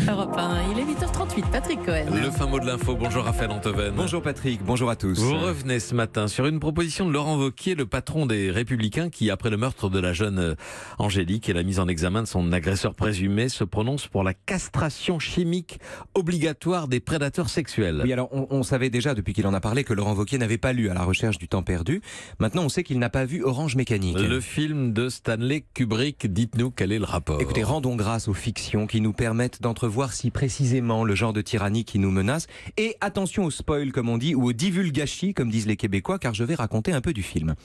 Europe 1, il est 8h38, Patrick Cohen. Le fin mot de l'info. Bonjour Raphaël Antoven. Bonjour Patrick, bonjour à tous. Vous revenez ce matin sur une proposition de Laurent Wauquiez, le patron des Républicains, qui, après le meurtre de la jeune Angélique et la mise en examen de son agresseur présumé, se prononce pour la castration chimique obligatoire des prédateurs sexuels. Oui, alors on savait déjà depuis qu'il en a parlé que Laurent Wauquiez n'avait pas lu À la recherche du temps perdu. Maintenant, on sait qu'il n'a pas vu Orange Mécanique. Le film de Stanley Kubrick, dites-nous quel est le rapport. Écoutez, rendons grâce aux fictions qui nous permettent d'entrevoir si précisément le genre de tyrannie qui nous menace. Et attention au spoil, comme on dit, ou au divulgachi, comme disent les Québécois, car je vais raconter un peu du film.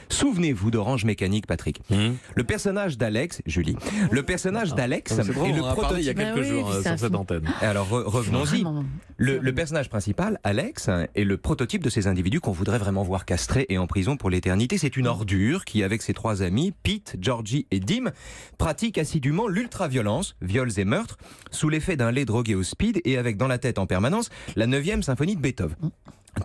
Souvenez-vous d'Orange Mécanique, Patrick. Le personnage d'Alex, Julie, le personnage d'Alex est le prototype. Il y a Bah quelques oui, jours puis sur cette antenne. Alors revenons-y. Vraiment. Le personnage principal, Alex, est le prototype de ces individus qu'on voudrait vraiment voir castrés et en prison pour l'éternité. C'est une ordure qui, avec ses trois amis, Pete, Georgie et Dim, pratique assidûment l'ultraviolence, viols et meurtres, sous l'effet d'un lait drogué au speed et avec dans la tête en permanence la 9e symphonie de Beethoven.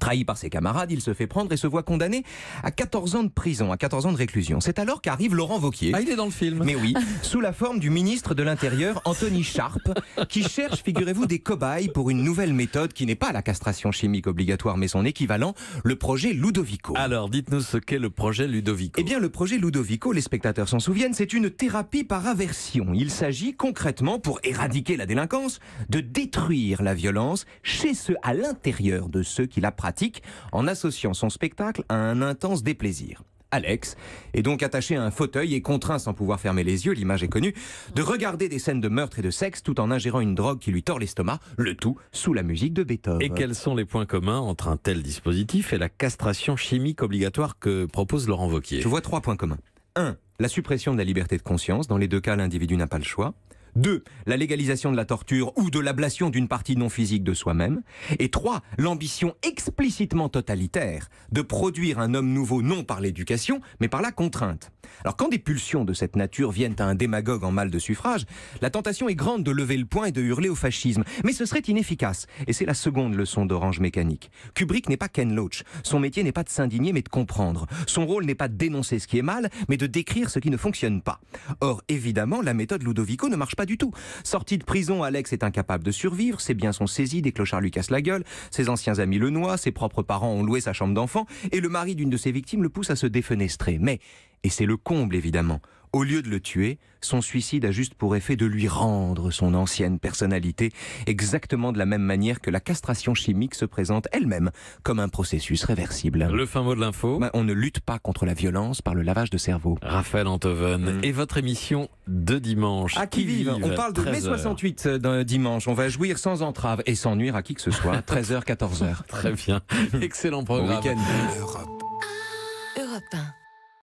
Trahi par ses camarades, il se fait prendre et se voit condamné à 14 ans de prison, à 14 ans de réclusion. C'est alors qu'arrive Laurent Wauquiez. Ah, il est dans le film. Mais oui, sous la forme du ministre de l'Intérieur, Anthony Sharp, qui cherche, figurez-vous, des cobayes pour une nouvelle méthode qui n'est pas la castration chimique obligatoire, mais son équivalent, le projet Ludovico. Alors, dites-nous ce qu'est le projet Ludovico. Eh bien, le projet Ludovico, les spectateurs s'en souviennent, c'est une thérapie par aversion. Il s'agit concrètement, pour éradiquer la délinquance, de détruire la violence chez ceux à l'intérieur de ceux qui la pratique en associant son spectacle à un intense déplaisir. Alex est donc attaché à un fauteuil et contraint, sans pouvoir fermer les yeux, l'image est connue, de regarder des scènes de meurtre et de sexe tout en ingérant une drogue qui lui tord l'estomac, le tout sous la musique de Beethoven. Et quels sont les points communs entre un tel dispositif et la castration chimique obligatoire que propose Laurent Wauquiez? Je vois 3 points communs. 1. La suppression de la liberté de conscience. Dans les 2 cas, l'individu n'a pas le choix. 2. La légalisation de la torture ou de l'ablation d'une partie non physique de soi-même. Et 3. L'ambition explicitement totalitaire de produire un homme nouveau non par l'éducation, mais par la contrainte. Alors quand des pulsions de cette nature viennent à un démagogue en mal de suffrage, la tentation est grande de lever le poing et de hurler au fascisme. Mais ce serait inefficace. Et c'est la seconde leçon d'Orange Mécanique. Kubrick n'est pas Ken Loach. Son métier n'est pas de s'indigner, mais de comprendre. Son rôle n'est pas de dénoncer ce qui est mal, mais de décrire ce qui ne fonctionne pas. Or, évidemment, la méthode Ludovico ne marche pas du tout. Sorti de prison, Alex est incapable de survivre, ses biens sont saisis, des clochards lui cassent la gueule, ses anciens amis le noient, ses propres parents ont loué sa chambre d'enfant, et le mari d'une de ses victimes le pousse à se défenestrer. Mais, et c'est le comble évidemment, au lieu de le tuer, son suicide a juste pour effet de lui rendre son ancienne personnalité, exactement de la même manière que la castration chimique se présente elle-même comme un processus réversible. Le fin mot de l'info. On ne lutte pas contre la violence par le lavage de cerveau. Raphaël Antoven. Et votre émission de dimanche. À qui vive. On parle de mai 68 d'un dimanche. On va jouir sans entrave et sans nuire à qui que ce soit. 13h, 14h. Très bien. Excellent programme. Au week-end. Europe 1.